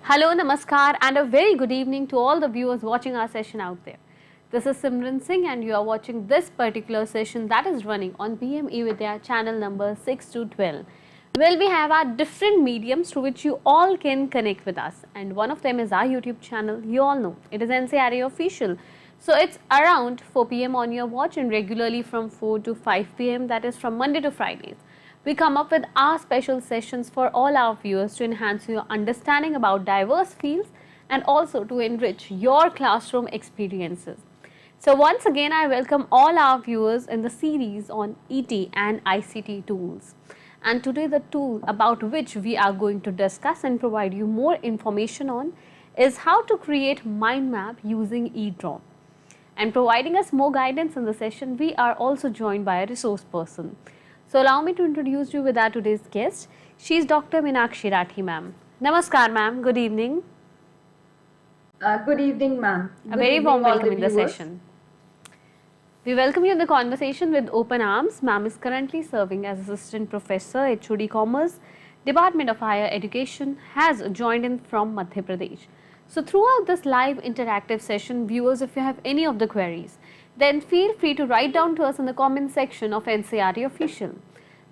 Hello, Namaskar, and a very good evening to all the viewers watching our session out there. This is Simran Singh, and you are watching this particular session that is running on PM eVidya channel number 6 to 12. Well, we have our different mediums through which you all can connect with us, and one of them is our YouTube channel. You all know it is NCRA official. So it's around 4 PM on your watch and regularly from 4 to 5 PM, that is from Monday to Fridays. We come up with our special sessions for all our viewers to enhance your understanding about diverse fields and also to enrich your classroom experiences. So once again, I welcome all our viewers in the series on ET and ICT Tools. And today the tool about which we are going to discuss and provide you more information on is how to create mind map using EDraw. And providing us more guidance in the session, we are also joined by a resource person. So allow me to introduce you with our today's guest. She is Dr. Meenakshi Rathi ma'am. Namaskar ma'am, good evening. Good evening ma'am. A very warm welcome in the session. We welcome you in the conversation with open arms. Ma'am is currently serving as Assistant Professor, HOD Commerce, Department of Higher Education, has joined in from Madhya Pradesh. So throughout this live interactive session, viewers, if you have any of the queries, then feel free to write down to us in the comment section of NCRA Official.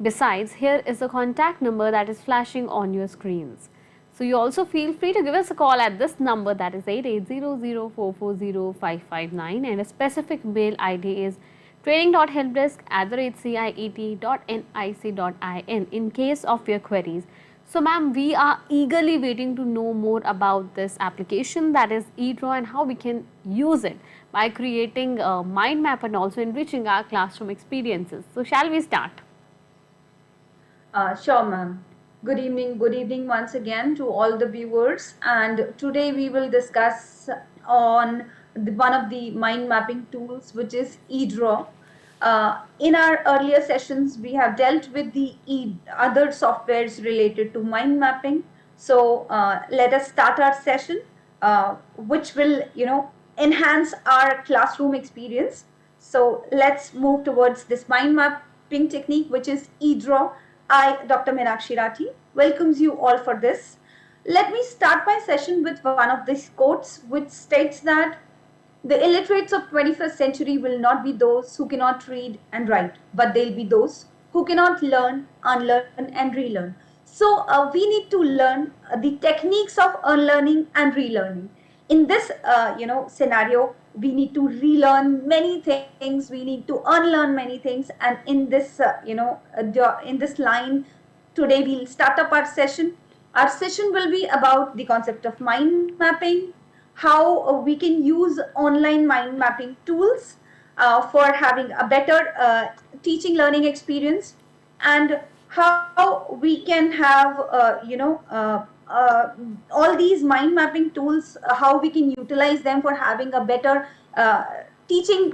Besides, here is the contact number that is flashing on your screens. So you also feel free to give us a call at this number, that is 8800440559, and a specific mail ID is training.helpdesk@ciet.nic.in in case of your queries. So ma'am, we are eagerly waiting to know more about this application, that is EDraw, and how we can use it by creating a mind map and also enriching our classroom experiences. So shall we start? Sure ma'am. Good evening once again to all the viewers, and today we will discuss on one of the mind mapping tools, which is EDraw. In our earlier sessions, we have dealt with the other softwares related to mind mapping. So let us start our session, which will, enhance our classroom experience. So let's move towards this mind mapping technique, which is EDraw. I, Dr. Meenakshi Rathi, welcomes you all for this. Let me start my session with one of these quotes, which states that the illiterates of 21st century will not be those who cannot read and write, but they'll be those who cannot learn, unlearn and relearn. So we need to learn the techniques of unlearning and relearning. In this, scenario, we need to relearn many things, we need to unlearn many things. And in this, in this line, today we'll start up our session. Our session will be about the concept of mind mapping, how we can use online mind mapping tools for having a better teaching learning experience, and how we can have all these mind mapping tools, how we can utilize them for having a better teaching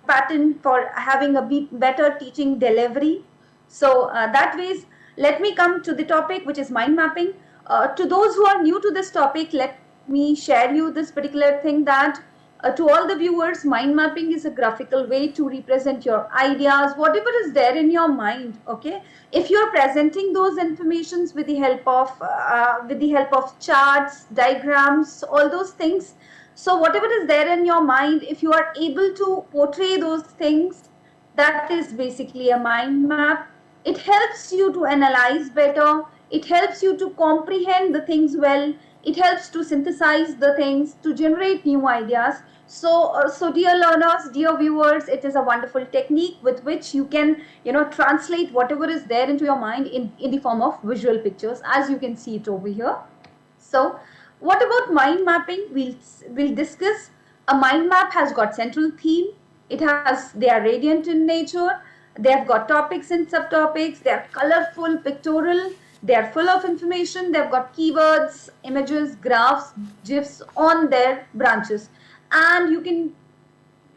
pattern, for having a better teaching delivery. So that ways, let me come to the topic, which is mind mapping. To those who are new to this topic, let me share you this particular thing, that to all the viewers, mind mapping is a graphical way to represent your ideas, whatever is there in your mind. Okay, if you are presenting those informations with the help of charts, diagrams, all those things, so whatever is there in your mind, if you are able to portray those things, that is basically a mind map. It helps you to analyze better, it helps you to comprehend the things well, it helps to synthesize the things, to generate new ideas. So dear learners, dear viewers, it is a wonderful technique with which you can, translate whatever is there into your mind in the form of visual pictures, as you can see it over here. So what about mind mapping? We'll discuss. A mind map has got central theme. They are radiant in nature. They have got topics and subtopics. They are colorful, pictorial. They are full of information. They've got keywords, images, graphs, GIFs on their branches. And you can,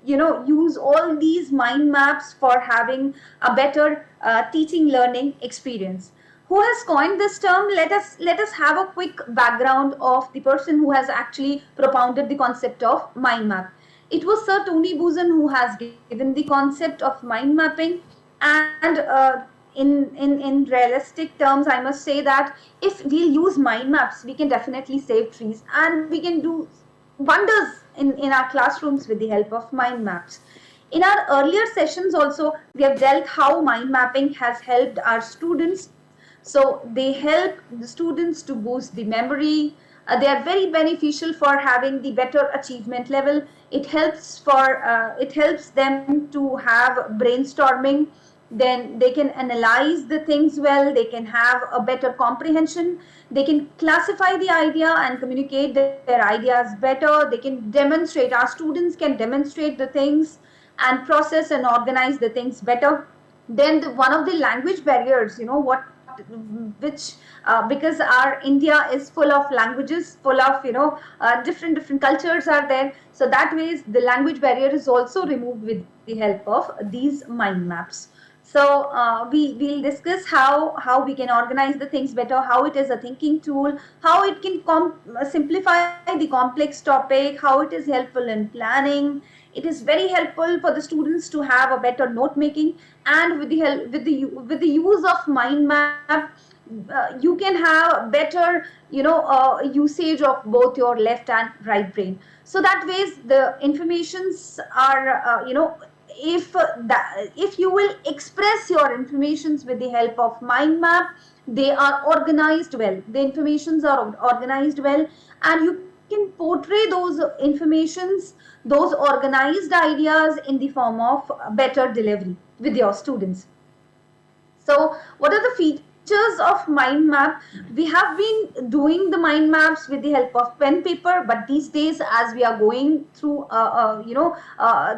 use all these mind maps for having a better teaching learning experience. Who has coined this term? Let us have a quick background of the person who has actually propounded the concept of mind map. It was Sir Tony Buzan who has given the concept of mind mapping, and in realistic terms, I must say that if we'll use mind maps, we can definitely save trees, and we can do wonders in our classrooms with the help of mind maps. In our earlier sessions also, we have dealt how mind mapping has helped our students. So they help the students to boost the memory. They are very beneficial for having the better achievement level. It helps them to have brainstorming. Then they can analyze the things well. They can have a better comprehension. They can classify the idea and communicate their ideas better. They can demonstrate. Our students can demonstrate the things and process and organize the things better. Then one of the language barriers, which because our India is full of languages, full of different cultures are there. So that ways the language barrier is also removed with the help of these mind maps. So we'll discuss how we can organize the things better, how it is a thinking tool, how it can simplify the complex topic, how it is helpful in planning. It is very helpful for the students to have a better note making, and with the use of mind map, you can have better usage of both your left and right brain. So that ways the informations are if you will express your informations with the help of mind map, they are organized well. The informations are organized well, and you can portray those informations, those organized ideas in the form of better delivery with your students. So what are the features of mind map? We have been doing the mind maps with the help of pen paper, but these days, as we are going through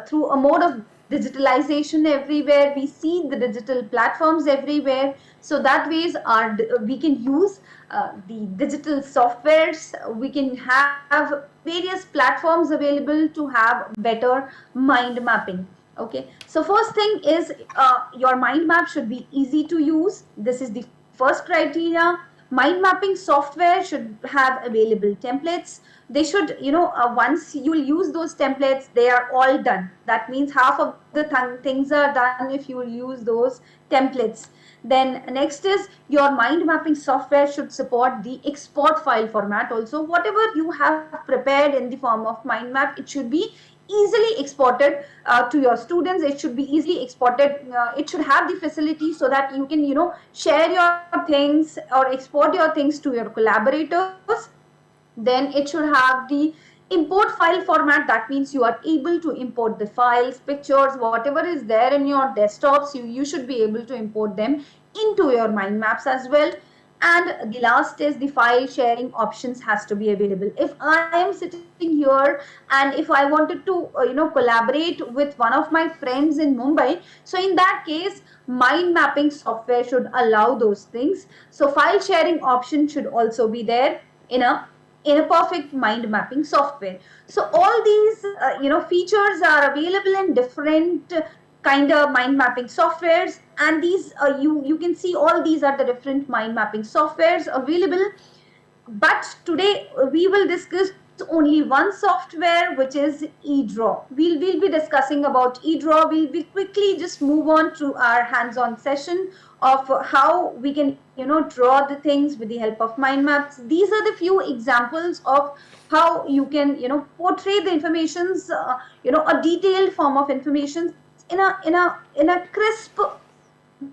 through a mode of digitalization everywhere, we see the digital platforms everywhere. So that ways we can use the digital softwares. We can have various platforms available to have better mind mapping. Okay, so first thing is your mind map should be easy to use. This is the first criteria. Mind mapping software should have available templates. They should, once you will use those templates, they are all done. That means half of the things are done if you will use those templates. Then next is your mind mapping software should support the export file format also. Whatever you have prepared in the form of mind map, it should be easily exported to your students. It should be easily exported. It should have the facility so that you can share your things or export your things to your collaborators. Then it should have the import file format. That means you are able to import the files, pictures, whatever is there in your desktops, you should be able to import them into your mind maps as well. And the last is the file sharing options has to be available. If I am sitting here and if I wanted to collaborate with one of my friends in Mumbai, so in that case mind mapping software should allow those things. So file sharing option should also be there in a perfect mind mapping software. So all these features are available in different kind of mind mapping softwares, and these you can see all these are the different mind mapping softwares available. But today we will discuss only one software, which is EDraw. We'll be discussing about EDraw. We'll be quickly just move on to our hands-on session of how we can draw the things with the help of mind maps. These are the few examples of how you can portray the informations, a detailed form of information in a crisp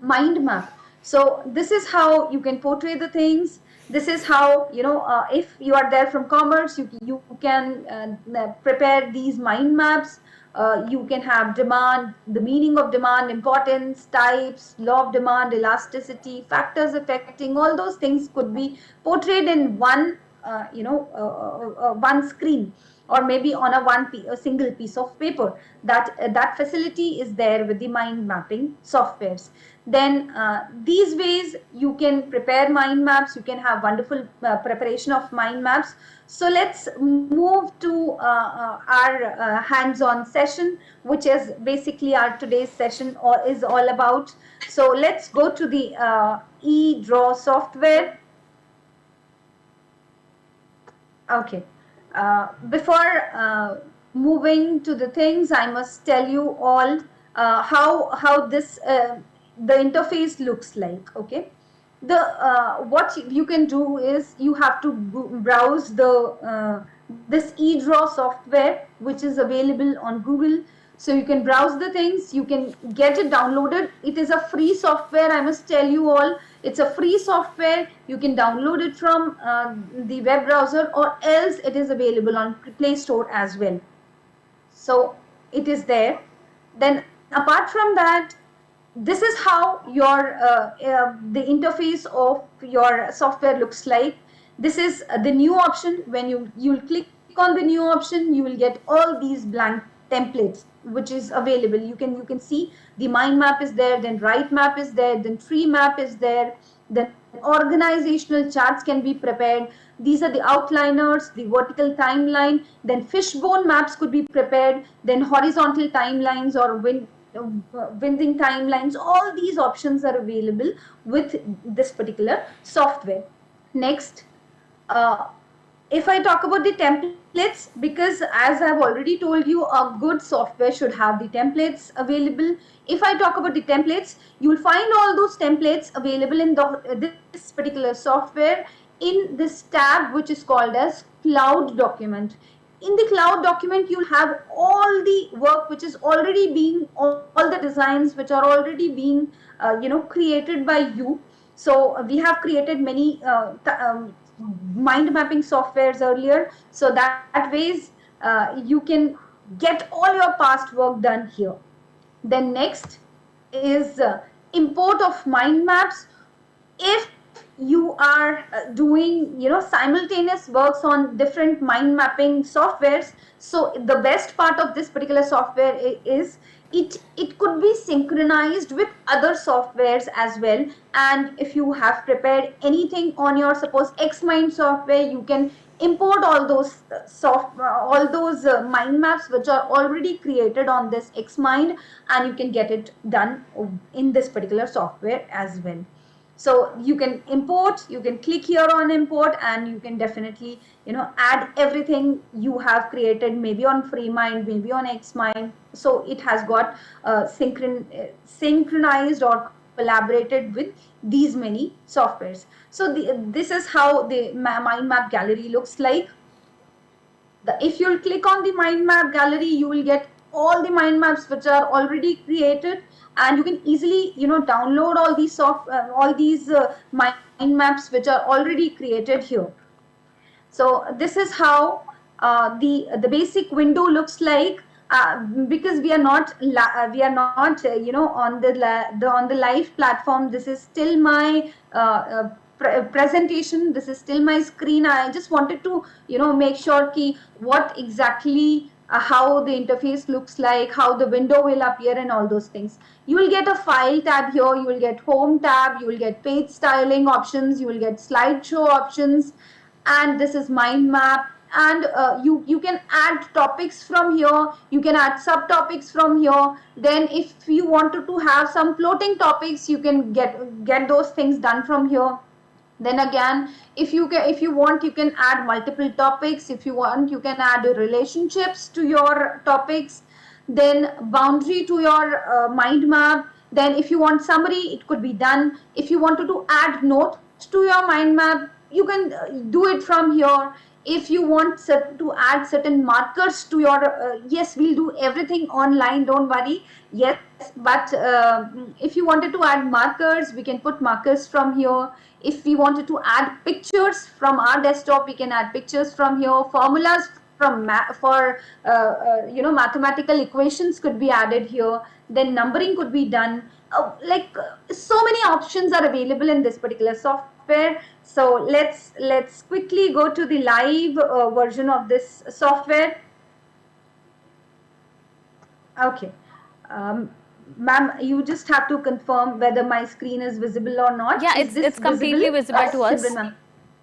mind map. So this is how you can portray the things. This is how if you are there from commerce, you can prepare these mind maps. You can have demand, the meaning of demand, importance, types, law of demand, elasticity, factors affecting, all those things could be portrayed in one one screen, or maybe on a single piece of paper. That facility is there with the mind mapping softwares. Then these ways you can prepare mind maps. You can have wonderful preparation of mind maps. So let's move to our hands-on session, which is basically our today's session is all about. So let's go to the EDraw software. Okay. Before moving to the things, I must tell you all how this the interface looks like. Okay, the what you can do is you have to browse the this EDraw software, which is available on Google. So you can browse the things, you can get it downloaded. It is a free software, I must tell you all. It's a free software. You can download it from the web browser, or else it is available on Play Store as well. So it is there. Then apart from that, this is how your the interface of your software looks like. This is the new option. When you'll click on the new option, you will get all these blank templates which is available. You can see the mind map is there, then right map is there, then tree map is there, then organizational charts can be prepared. These are the outliners, the vertical timeline, then fishbone maps could be prepared, then horizontal timelines or winding timelines. All these options are available with this particular software. Next, if I talk about the templates, because as I've already told you, a good software should have the templates available. If I talk about the templates, you'll find all those templates available in this particular software in this tab which is called as Cloud Document. In the Cloud Document, you'll have all the work which is already being, all the designs which are already being created by you. So we have created many mind mapping softwares earlier, so that ways you can get all your past work done here. Then next is import of mind maps. If you are doing simultaneous works on different mind mapping softwares, so the best part of this particular software is it could be synchronized with other softwares as well. And if you have prepared anything on your suppose Xmind software, you can import all those mind maps which are already created on this Xmind, and you can get it done in this particular software as well. So you can import, you can click here on import, and you can definitely add everything you have created, maybe on FreeMind, maybe on Xmind. So it has got synchronized or collaborated with these many softwares. So this is how the mind map gallery looks like. If you'll click on the mind map gallery, you will get all the mind maps which are already created, and you can easily download all these mind maps which are already created here. So this is how the basic window looks like. Because we are not on the live platform, this is still my presentation, this is still my screen. I just wanted to make sure ki what exactly how the interface looks like, how the window will appear, and all those things. You will get a file tab here, you will get home tab, you will get page styling options, you will get slideshow options, and this is mind map. And you can add topics from here, you can add subtopics from here. Then if you wanted to have some floating topics, you can get those things done from here. Then again, if you want, you can add multiple topics. If you want, you can add relationships to your topics, then boundary to your mind map. Then if you want summary, it could be done. If you wanted to add notes to your mind map, you can do it from here. If you want to add certain markers to your yes, we'll do everything online, don't worry. Yes, but if you wanted to add markers, we can put markers from here. If we wanted to add pictures from our desktop, we can add pictures from here. Formulas from mathematical equations could be added here. Then numbering could be done. So many options are available in this particular software. So let's quickly go to the live version of this software. Okay, ma'am, you just have to confirm whether my screen is visible or not. Yeah, it's completely visible to us.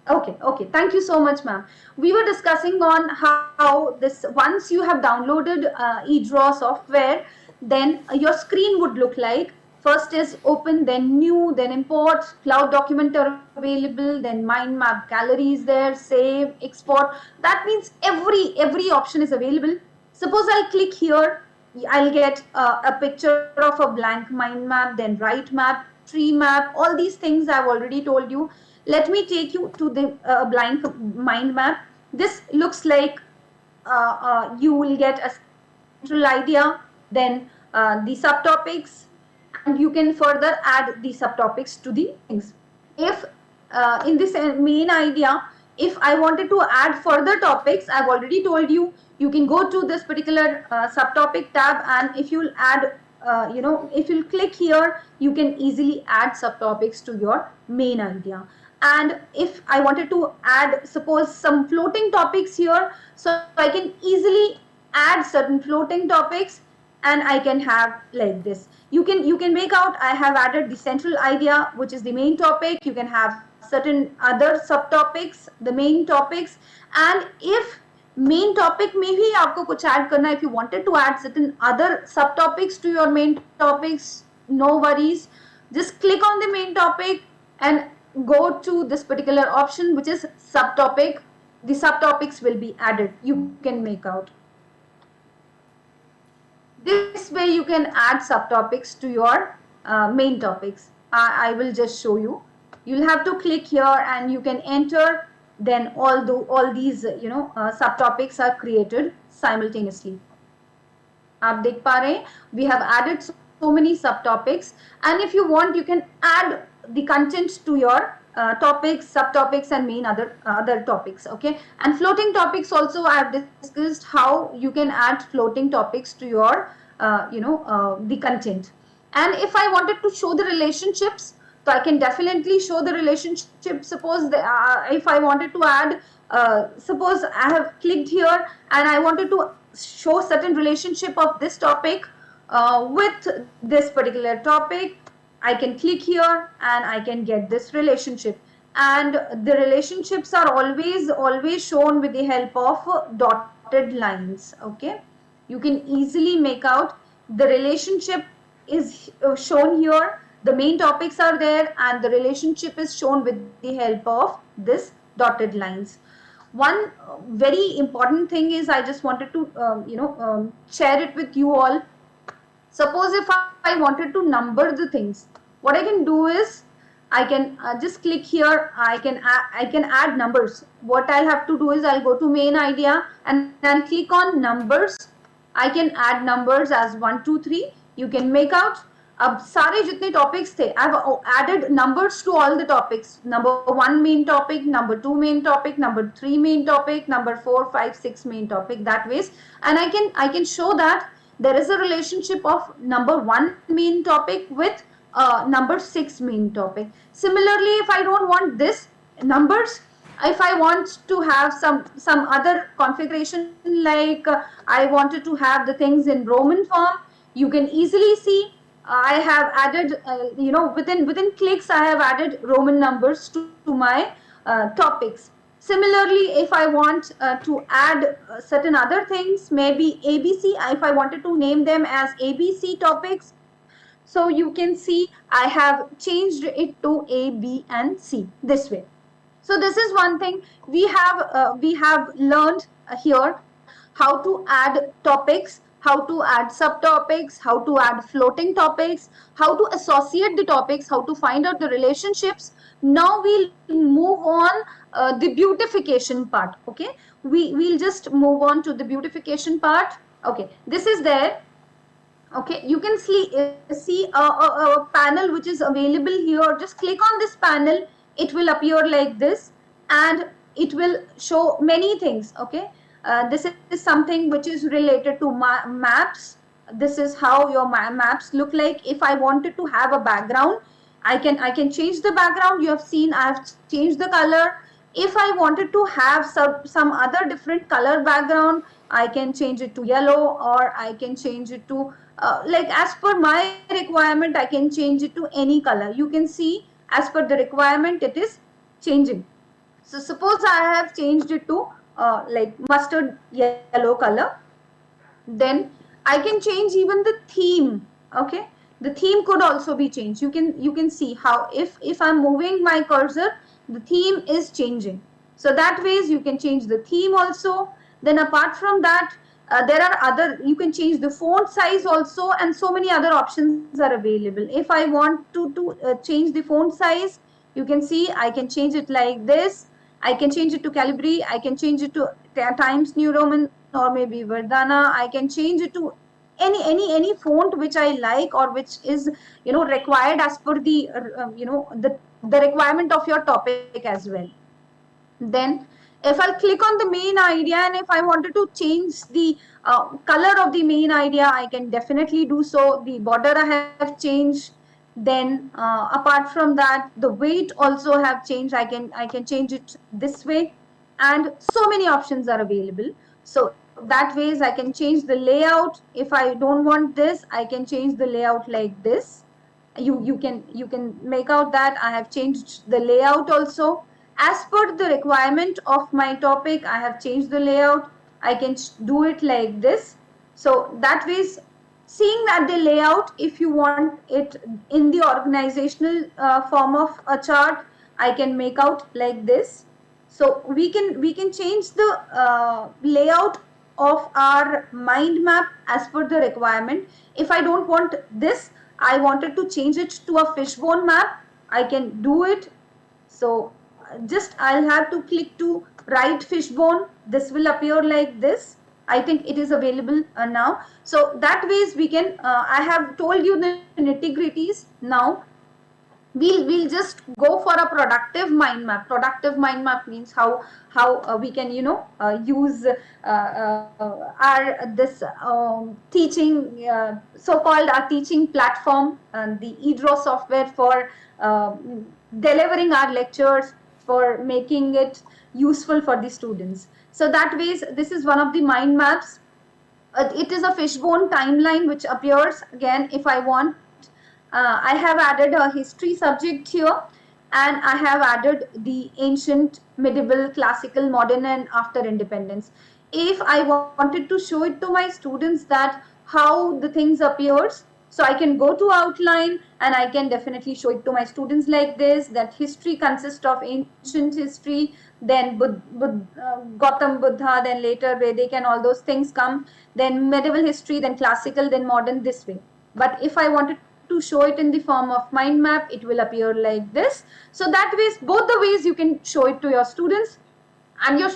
Okay, thank you so much, ma'am. We were discussing on how this, once you have downloaded EDraw software, then your screen would look like. First is open, then new, then import, cloud document are available, then mind map gallery is there, save, export. That means every option is available. Suppose I'll click here I'll get a picture of a blank mind map, then right map, tree map, all these things I've already told you. Let me take you to the blank mind map. This looks like you will get a central idea, then the subtopics, and you can further add the subtopics to the things. If in this main idea, if I wanted to add further topics, I've already told you, you can go to this particular subtopic tab, and if you'll add, if you'll click here, you can easily add subtopics to your main idea. And if I wanted to add, suppose, some floating topics here, so I can easily add certain floating topics, and I can have like this. You can make out I have added the central idea, which is the main topic. You can have certain other subtopics, the main topics, and if main topic में भी आपको कुछ add करना है, if you wanted to add certain other subtopics to your main topics, no worries. Just click on the main topic and go to this particular option, which is subtopic. The subtopics will be added. You can make out. This way you can add subtopics to your main topics. I will just show you. You'll have to click here and you can enter. Then all these subtopics are created simultaneously. आप देख पा रहे हैं, we have added so many subtopics, and if you want, you can add the content to your topics, subtopics, and main other topics. Okay, and floating topics also I have discussed how you can add floating topics to your the content. And if I wanted to show the relationships, so I can definitely show the relationship. Suppose if I wanted to add, suppose I have clicked here and I wanted to show certain relationship of this topic with this particular topic, I can click here and I can get this relationship. And the relationships are always shown with the help of dotted lines. Okay, you can easily make out the relationship is shown here. The main topics are there and the relationship is shown with the help of this dotted lines. One very important thing is I just wanted to share it with you all. Suppose if I wanted to number the things, what I can do is I can just click here. I can add numbers. What I'll have to do is I'll go to main idea and then click on numbers. I can add numbers as 1, 2, 3. You can make out. अब सारे जितने topics थे, I've added numbers to all the topics. Number 1 main topic, number 2 main topic, number 3 main topic, number 4, 5, 6 main topic. That ways, and I can show that there is a relationship of number 1 main topic with number 6 main topic. Similarly, if I don't want this numbers, if I want to have some other configuration, like I wanted to have the things in Roman form, you can easily see I have added within clicks I have added Roman numbers to my topics. Similarly, if I want to add certain other things, maybe ABC, if I wanted to name them as ABC topics, so you can see I have changed it to A, B, and C this way. So this is one thing we have learned here, how to add topics, how to add subtopics, how to add floating topics, how to associate the topics, how to find out the relationships. Now we'll move on the beautification part. Okay, we'll just move on to the beautification part. Okay, this is there. Okay, you can see a panel which is available here. Just click on this panel. It will appear like this and it will show many things. Okay, this is something which is related to maps. This is how your maps look like. If I wanted to have a background, I can change the background. You have seen I have changed the color. If I wanted to have some other different color background, I can change it to yellow, or I can change it to like as per my requirement, I can change it to any color. You can see as per the requirement it is changing. So suppose I have changed it to like mustard yellow color, then I can change even the theme. Okay, the theme could also be changed. You can see how if I'm moving my cursor, the theme is changing. So that ways you can change the theme also. Then apart from that, There are other, you can change the font size also, and so many other options are available. If I want to change the font size, you can see I can change it like this. I can change it to Calibri, I can change it to Times New Roman, or maybe Verdana. I can change it to any font which I like, or which is, required as per the the requirement of your topic as well. Then if I'll click on the main idea, and if I wanted to change the color of the main idea, I can definitely do so. The border I have changed. Then apart from that, the weight also have changed. I can change it this way, and so many options are available. So that ways I can change the layout. If I don't want this, I can change the layout like this. You can make out that I have changed the layout also as per the requirement of my topic. I have changed the layout. I can do it like this. So that ways, seeing that the layout, if you want it in the organizational form of a chart, I can make out like this. So we can change the layout of our mind map as per the requirement. If I don't want this, I wanted to change it to a fishbone map, I can do it. So just I'll have to click to right fishbone. This will appear like this. I think it is available now. So that ways we can, I have told you the nitty-gritties. Now we'll just go for a productive mind map. Productive mind map means how we can use our this teaching, so-called our teaching platform, the EDraw software for delivering our lectures, for making it useful for the students. So that ways, this is one of the mind maps. It is a fishbone timeline which appears again. If I want, I have added a history subject here, and I have added the ancient, medieval, classical, modern, and after independence. If I wanted to show it to my students that how the things appears, so I can go to outline, and I can definitely show it to my students like this, that history consists of ancient history, then Gautam Buddha, then later Vedic and all those things come, then medieval history, then classical, then modern, this way. But if I wanted to show it in the form of mind map, it will appear like this. So that ways, both the ways you can show it to your students, and your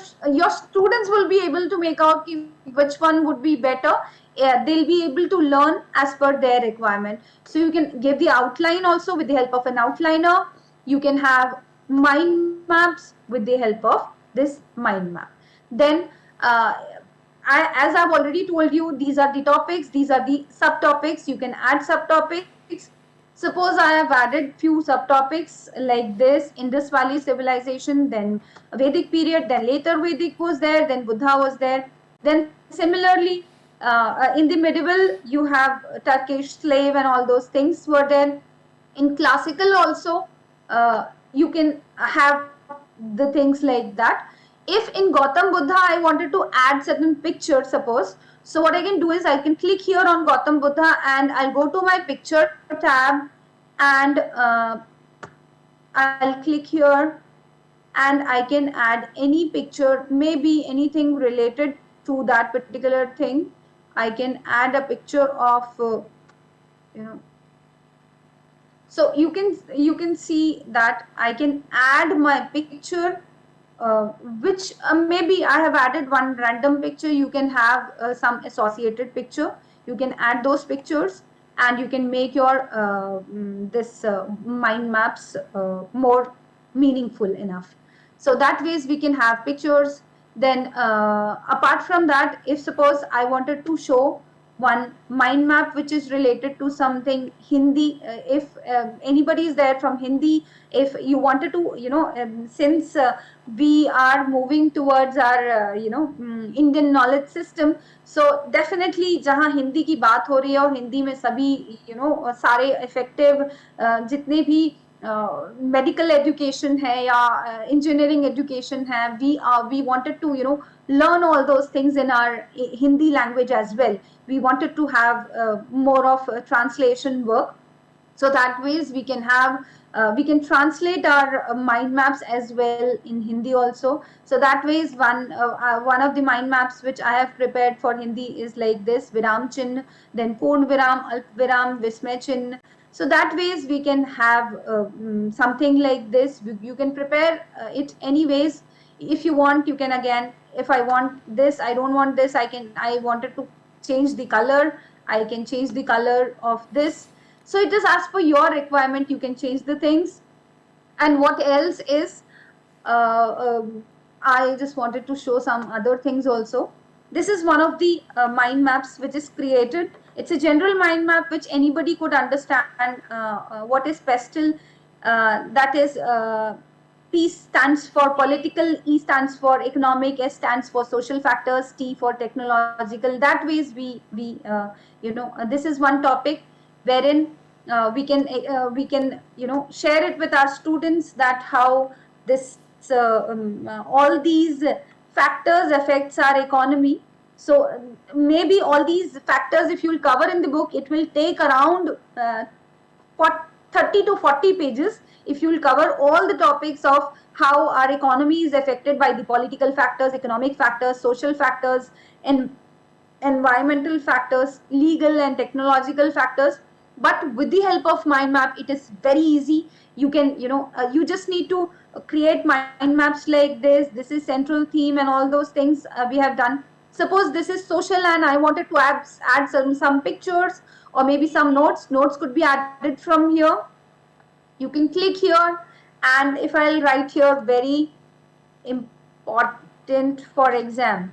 students will be able to make out which one would be better. They'll be able to learn as per their requirement. So you can give the outline also with the help of an outliner. You can have mind maps with the help of this mind map. Then as I've already told you, these are the topics, these are the subtopics. You can add subtopics. Suppose I have added few subtopics like this: Indus Valley civilization, then Vedic period, then later Vedic was there, then Buddha was there. Then similarly, in the medieval, you have Turkish slave and all those things were there. In classical also, you can have the things like that. If in Gautam Buddha I wanted to add certain pictures, suppose, so what I can do is I can click here on Gautam Buddha, and I'll go to my picture tab, and I'll click here, and I can add any picture, maybe anything related to that particular thing. I can add a picture of so you can see that I can add my picture, which maybe I have added one random picture. You can have some associated picture. You can add those pictures, and you can make your this mind maps more meaningful enough. So that ways we can have pictures. Then apart from that, if suppose I wanted to show one mind map which is related to something Hindi, if anybody is there from Hindi, if you wanted to since we are moving towards our Indian knowledge system, so definitely जहाँ हिंदी की बात हो रही है और हिंदी में सभी सारे effective जितने भी medical education है या engineering education है, we wanted to learn all those things in our Hindi language as well. We wanted to have more of translation work. So that ways we can have We can translate our mind maps as well in Hindi also. So that way is one of the mind maps which I have prepared for Hindi is like this: Viram Chin, then Purn Viram, Alp Viram, Vismay Chin. So that ways we can have something like this. You can prepare it anyways. If you want, you can again. If I want this, I don't want this. I wanted to change the color. I can change the color of this. So it is as per your requirement. You can change the things. And what else is? I just wanted to show some other things also. This is one of the mind maps which is created. It's a general mind map which anybody could understand. What is PESTLE? That is P stands for political, E stands for economic, S stands for social factors, T for technological. That ways this is one topic wherein we can share it with our students that how this all these factors affects our economy. So maybe all these factors, if you will cover in the book, it will take around 30 to 40 pages if you will cover all the topics of how our economy is affected by the political factors, economic factors, social factors, and environmental factors, legal and technological factors. But with the help of mind map, it is very easy. You can you just need to create mind maps like this. This is central theme and all those things we have done. Suppose this is social and I wanted to add some pictures or maybe some notes. Notes could be added from here. You can click here, and if I'll write here very important for exam,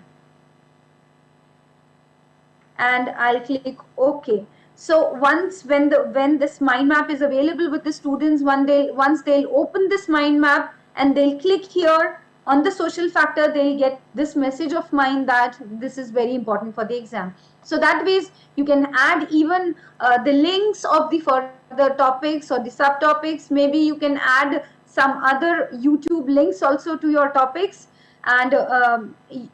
and I'll click OK. So once when this mind map is available with the students, once they'll open this mind map and they'll click here on the social factor, they'll get this message of mine that this is very important for the exam. So that ways you can add even the links of the further topics or the subtopics. Maybe you can add some other YouTube links also to your topics. And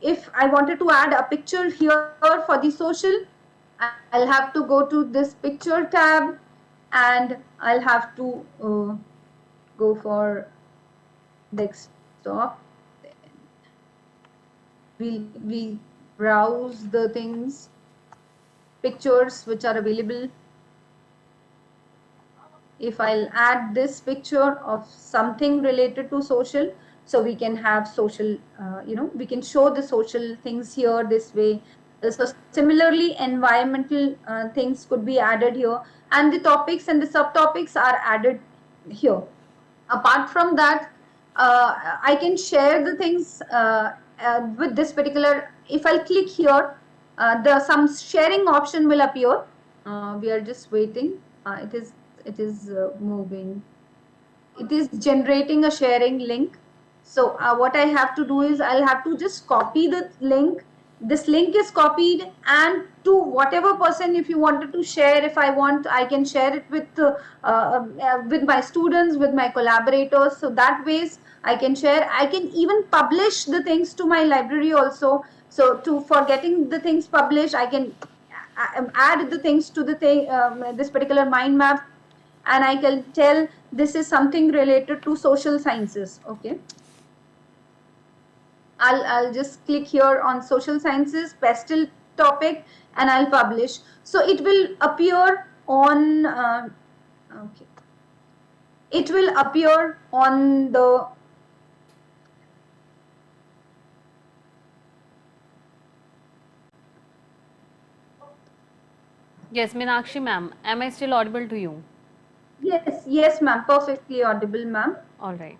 if I wanted to add a picture here for the social, I'll have to go to this picture tab and I'll have to go for desktop. We browse the things, pictures which are available. If I'll add this picture of something related to social, so we can have social, we can show the social things here this way. So similarly, environmental things could be added here, and the topics and the subtopics are added here. Apart from that, I can share the things with this particular. If I click here, some sharing option will appear. We are just waiting. It is moving. It is generating a sharing link. So what I have to do is I'll have to just copy the link. This link is copied, and to whatever person, if you wanted to share, if I want, I can share it with my students, with my collaborators. So that ways I can share. I can even publish the things to my library also. So for getting the things published, I can add the things to the this particular mind map, and I can tell this is something related to social sciences. Okay. I'll just click here on social sciences, PESTLE topic, and I'll publish. So it will appear on, okay. It will appear on the, Yes, Meenakshi ma'am, am I still audible to you? Yes ma'am, perfectly audible ma'am. All right.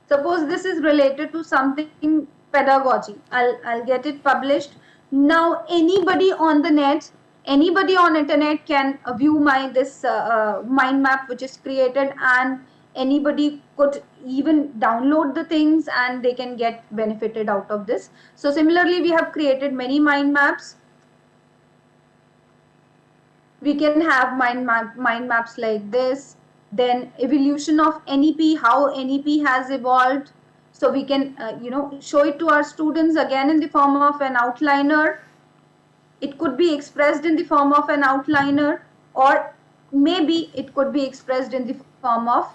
Suppose this is related to something pedagogy. I'll get it published. Now anybody on the net, anybody on internet can view this mind map which is created, and anybody could even download the things and they can get benefited out of this. So similarly, we have created many mind maps. We can have mind maps like this. Then evolution of NEP, how NEP has evolved. So we can show it to our students again in the form of an outliner. It could be expressed in the form of an outliner. or maybe it could be expressed in the form of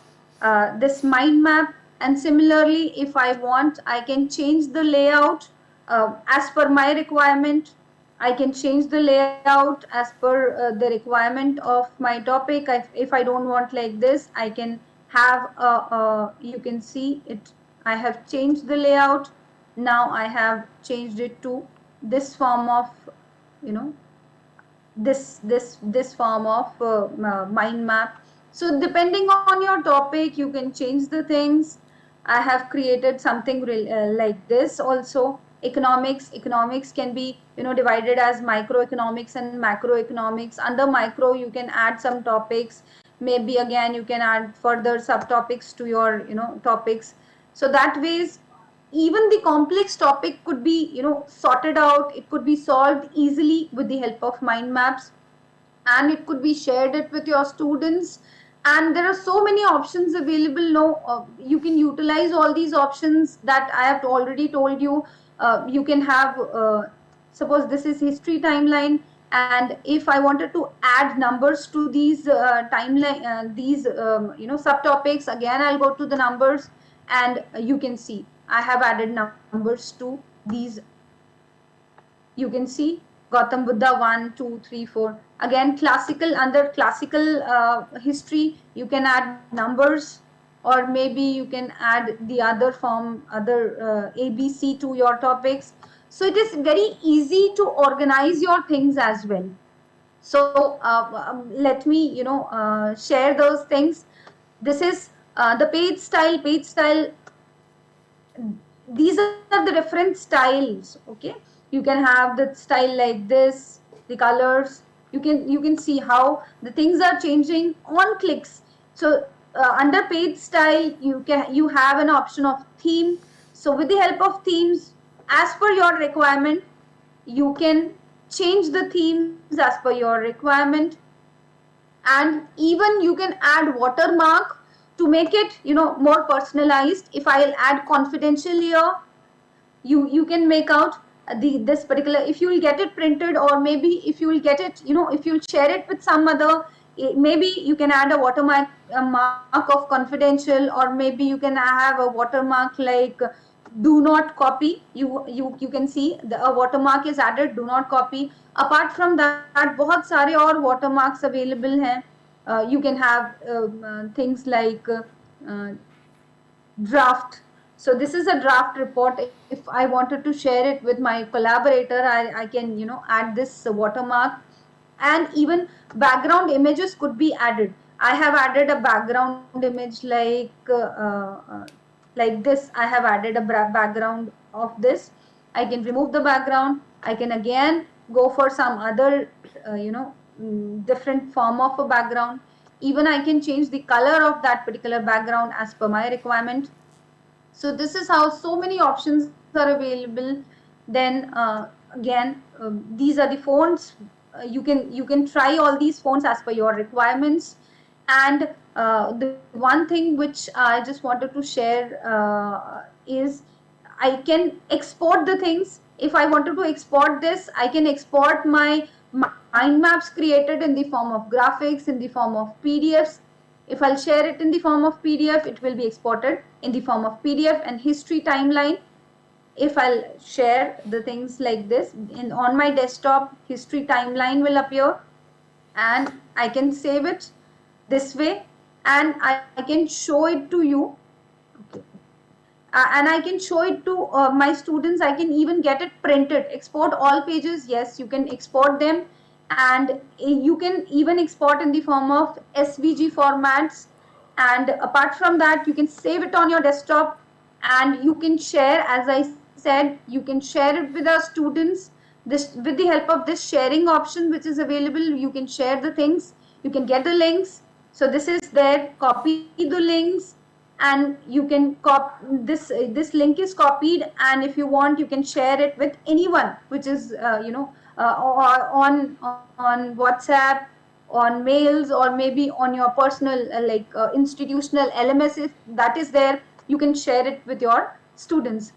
this mind map. And similarly, if I want, I can change the layout as per my requirement. I can change the layout as per the requirement of my topic. If I don't want like this, I can have you can see it, I have changed the layout. Now I have changed it to this form of, you know, this form of mind map. So depending on your topic, you can change the things. I have created something like this also. Economics can be, you know, divided as microeconomics and macroeconomics. Under micro, you can add some topics. Maybe again you can add further subtopics to your, you know, topics. So that ways, even the complex topic could be, you know, sorted out. It could be solved easily with the help of mind maps, and it could be shared it with your students. And there are so many options available now. You can utilize all these options that I have already told you. You can have suppose this is history timeline, and if I wanted to add numbers to these timeline, these you know, subtopics, again I'll go to the numbers, and you can see I have added numbers to these. You can see Gautam Buddha 1, 2, 3, 4. Again, classical, under classical history, you can add numbers, or maybe you can add the other form, other ABC to your topics. So it is very easy to organize your things as well. So let me, you know, share those things. This is the page style. Page style, these are the different styles. Okay, you can have the style like this, the colors. You can see how the things are changing on clicks. So under page style, you have an option of theme. So with the help of themes, as per your requirement, you can change the themes as per your requirement. And even you can add watermark to make it, you know, more personalized. If I'll add confidential here, you can make out this particular, if you will get it printed, or maybe if you will get it, you know, if you'll share it with some other, maybe you can add a watermark, a mark of confidential, or maybe you can have a watermark like do not copy. You can see the watermark is added, do not copy. Apart from that, बहुत सारे और watermarks available हैं. You can have things like draft. So this is a draft report. If I wanted to share it with my collaborator, I can, you know, add this watermark. And even background images could be added. I have added a background image like this. I have added a background of this. I can remove the background. I can again go for some other, you know, different form of a background. Even I can change the color of that particular background as per my requirement. So this is how so many options are available. Then again, these are the fonts. You can try all these fonts as per your requirements. And the one thing which I just wanted to share is I can export the things. If I wanted to export this, I can export my mind maps created in the form of graphics, in the form of PDFs. If I'll share it in the form of PDF, it will be exported in the form of PDF. And history timeline, if I'll share the things like this, on my desktop, history timeline will appear, and I can save it this way, and I can show it to you. Okay. And I can show it to my students. I can even get it printed. Export all pages, yes, you can export them. And you can even export in the form of SVG formats. And apart from that, you can save it on your desktop, and you can share, as I said, you can share it with our students. This, with the help of this sharing option which is available, you can share the things, you can get the links. So this is there, copy the links, and you can copy this link is copied, and if you want, you can share it with anyone, which is you know, on WhatsApp, on mails, or maybe on your personal like institutional LMS, if that is there, you can share it with your students.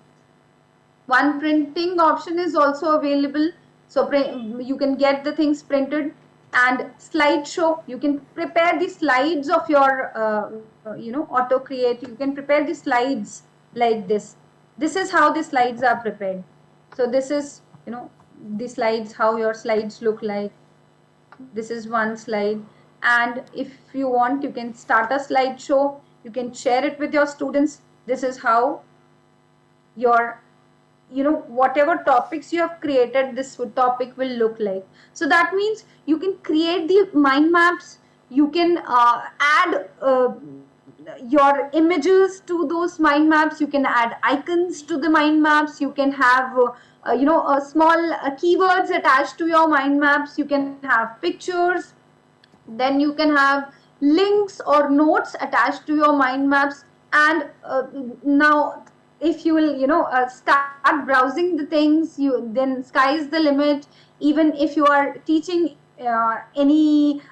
One printing option is also available. So you can get the things printed, And slideshow, you can prepare the slides of your auto create. You can prepare the slides like this is how the slides are prepared. So this is the slides, how your slides look like. This is one slide. And if you want, you can start a slideshow, you can share it with your students. This is how your whatever topics you have created, this topic will look like. So that means you can create the mind maps, you can add your images to those mind maps, you can add icons to the mind maps, you can have small keywords attached to your mind maps, you can have pictures, then you can have links or notes attached to your mind maps. And now if you will start browsing the things, then sky is the limit. Even if you are teaching any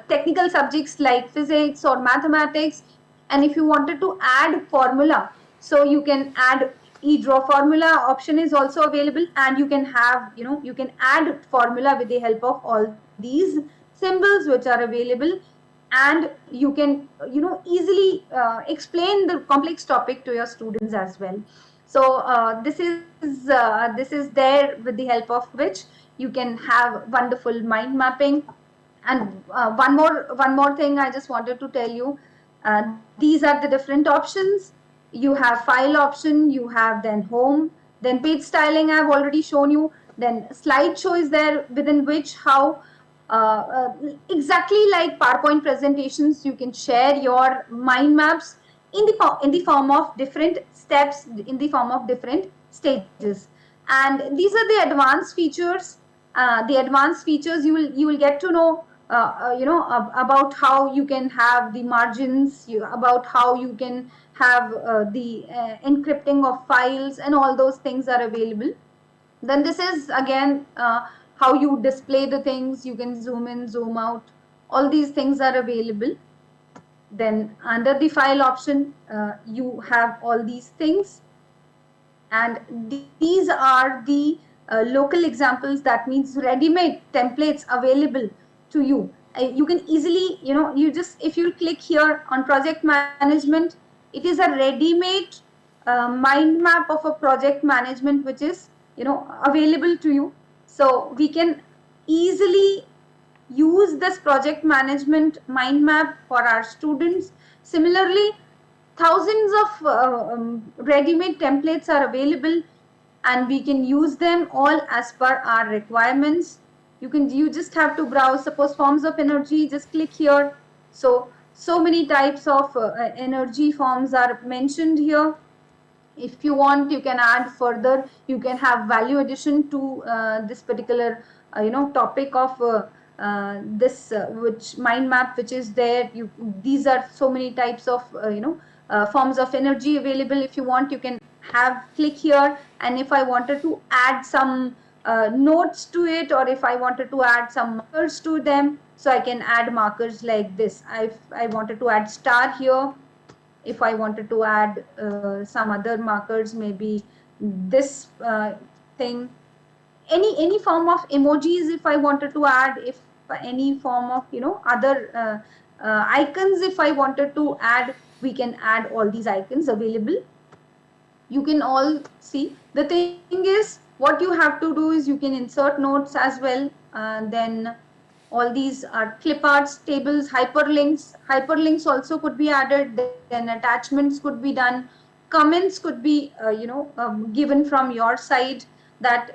technical subjects like physics or mathematics, and if you wanted to add formula, so you can add EDraw formula option is also available, and you can have you can add formula with the help of all these symbols which are available. And you can easily explain the complex topic to your students as well. So this is there with the help of which you can have wonderful mind mapping. And one more thing I just wanted to tell you. These are the different options. You have file option, you have then home, then page styling I've already shown you, then slideshow is there, within which how exactly like PowerPoint presentations, you can share your mind maps in the form of different steps, in the form of different stages. And these are the advanced features. You will get to know about how you can have the margins, about how you can have the encrypting of files, and all those things are available. Then this is again how you display the things. You can zoom in, zoom out, all these things are available. Then under the file option, you have all these things, and these are the local examples. That means ready-made templates available to you. You can easily, if you click here on project management, it is a ready-made mind map of a project management which is available to you. So we can easily use this project management mind map for our students. Similarly, thousands of ready-made templates are available, and we can use them all as per our requirements. You just have to browse. Suppose forms of energy, just click here. So many types of energy forms are mentioned here. If you want, you can add further, you can have value addition to this particular topic of this which mind map which is there. These are so many types of forms of energy available. If you want, you can have click here, and if I wanted to add some notes to it, or if I wanted to add some markers to them, so I can add markers like this. I wanted to add star here. If I wanted to add some other markers, maybe this thing, any form of emojis if I wanted to add, if any form of other icons if I wanted to add, we can add all these icons available. You can all see. The thing is, what you have to do is you can insert notes as well. Then all these are clip arts, tables, hyperlinks also could be added. Then attachments could be done, comments could be given from your side that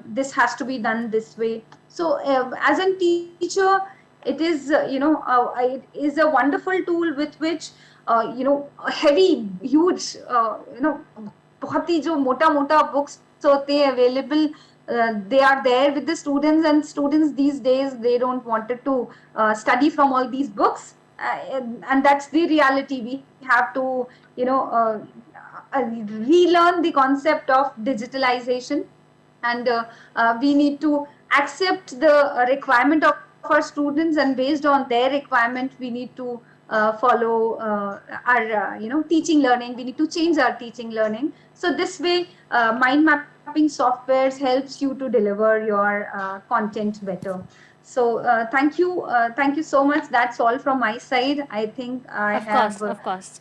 this has to be done this way. So as a teacher, it is it is a wonderful tool with which heavy huge बहुत ही जो मोटा मोटा books होते हैं available, they are there with the students, and students these days, they don't wanted to study from all these books, and that's the reality. We have to relearn the concept of digitalization, and we need to accept the requirement of our students, and based on their requirement we need to follow our teaching learning. We need to change our teaching learning. So this way mind mapping softwares helps you to deliver your content better. So thank you so much. That's all from my side. I think I Of course, have, of course.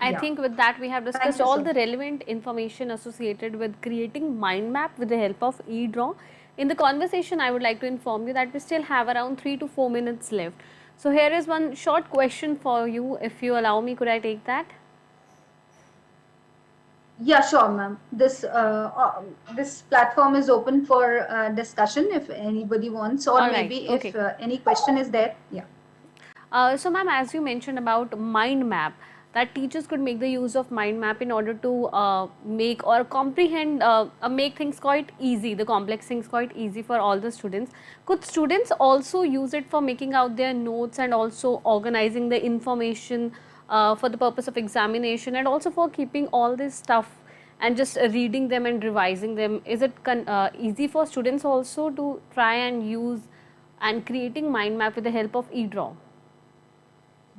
I yeah. think with that we have Thank you discussed so all much. the relevant information associated with creating mind map with the help of EDraw. In the conversation, I would like to inform you that we still have around 3 to 4 minutes left. So here is one short question for you. If you allow me, could I take that? Yeah, sure, ma'am. This platform is open for discussion if anybody wants, or All right. maybe if Okay. any question is there. Yeah. So, ma'am, as you mentioned about mind map, that teachers could make the use of mind map in order to make or comprehend, make things quite easy, the complex things quite easy for all the students. Could students also use it for making out their notes and also organizing the information for the purpose of examination, and also for keeping all this stuff and just reading them and revising them? Is it easy for students also to try and use and creating mind map with the help of EDraw?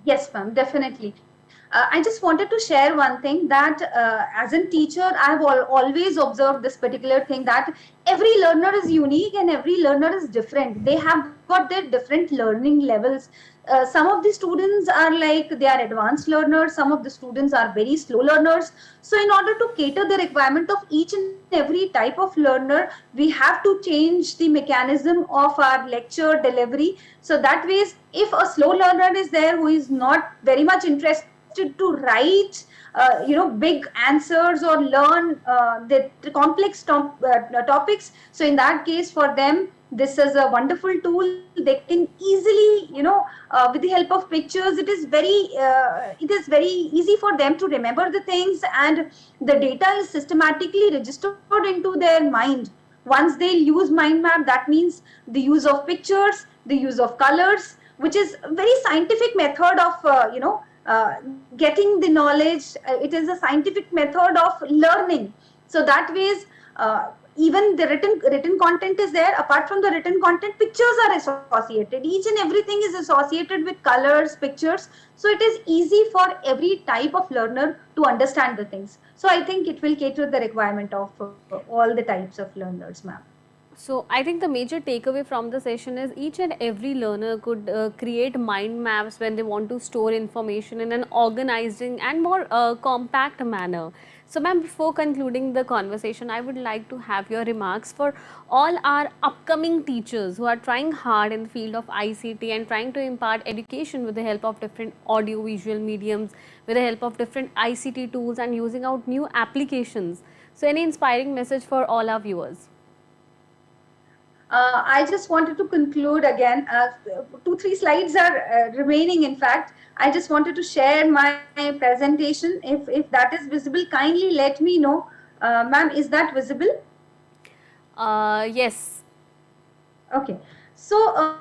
Yes, ma'am, definitely. I just wanted to share one thing that as a teacher, I've always observed this particular thing that every learner is unique and every learner is different. They have got their different learning levels. Some of the students are like they are advanced learners, some of the students are very slow learners. So, in order to cater the requirement of each and every type of learner, we have to change the mechanism of our lecture delivery. So that ways, if a slow learner is there who is not very much interested to write big answers or learn the complex topics, so in that case for them this is a wonderful tool. They can easily, with the help of pictures, it is very easy for them to remember the things, and the data is systematically registered into their mind. Once they use mind map, that means the use of pictures, the use of colors, which is a very scientific method of getting the knowledge. It is a scientific method of learning. So that ways, even the written content is there. Apart from the written content, pictures are associated. Each and everything is associated with colors, pictures. So it is easy for every type of learner to understand the things. So I think it will cater the requirement of all the types of learners, ma'am. So I think the major takeaway from the session is each and every learner could create mind maps when they want to store information in an organizing and more compact manner. So ma'am, before concluding the conversation, I would like to have your remarks for all our upcoming teachers who are trying hard in the field of ICT and trying to impart education with the help of different audio visual mediums, with the help of different ICT tools and using out new applications. So any inspiring message for all our viewers? I just wanted to conclude again. 2, 3 slides are remaining. In fact, I just wanted to share my presentation. If that is visible, kindly let me know. Ma'am, is that visible? Yes. Okay. So,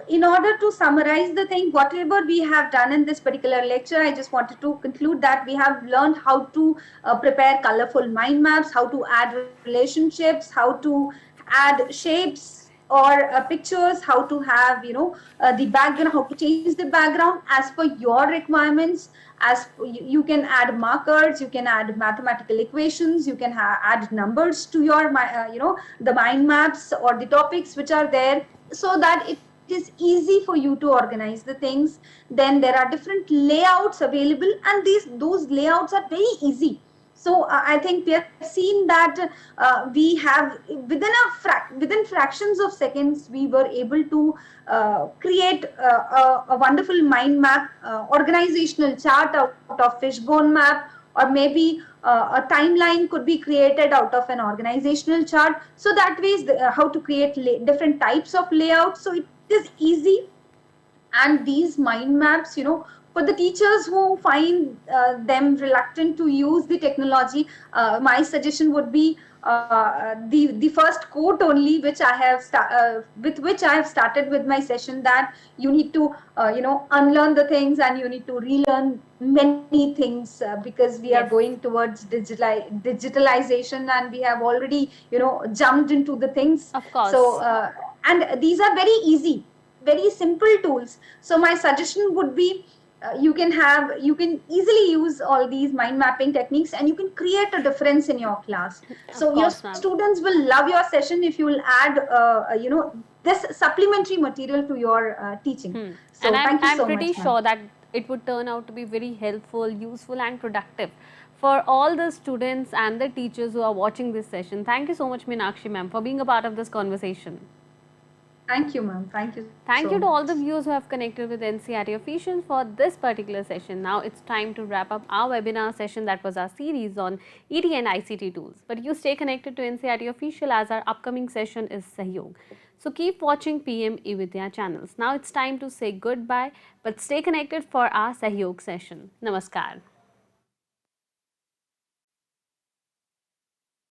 in order to summarize the thing, whatever we have done in this particular lecture, I just wanted to conclude that we have learned how to prepare colorful mind maps, how to add relationships, how to add shapes or pictures, how to have, the background, how to change the background as per your requirements. As you can add markers, you can add mathematical equations, you can add numbers to your, the mind maps or the topics which are there, so that it is easy for you to organize the things. Then there are different layouts available, and those layouts are very easy. So I think we have seen that we have within fractions of seconds we were able to create a wonderful mind map, organizational chart out of fishbone map, or maybe a timeline could be created out of an organizational chart. So that way is how to create different types of layouts. So it is easy. And these mind maps, for the teachers who find them reluctant to use the technology, my suggestion would be the first quote only, which I have with which I have started with my session, that you need to unlearn the things and you need to relearn many things, because we are Yes. going towards digitalization, and we have already jumped into the things. Of course. So and these are very easy, very simple tools. So my suggestion would be you can easily use all these mind mapping techniques, and you can create a difference in your class. So your course, ma'am. students will love your session if you will add this supplementary material to your teaching. So And thank you I'm so pretty much, ma'am. sure that it would turn out to be very helpful, useful and productive for all the students and the teachers who are watching this session. Thank you so much, Meenakshi ma'am, for being a part of this conversation. Thank you, ma'am. Thank you Thank so you to all the much. viewers who have connected with NCRT officials for this particular session. Now it's time to wrap up our webinar session, that was our series on ET and ICT tools. But you stay connected to NCRT official as our upcoming session is Sahyog. So keep watching PM eVidya channels. Now it's time to say goodbye, but stay connected for our Sahyog session. Namaskar.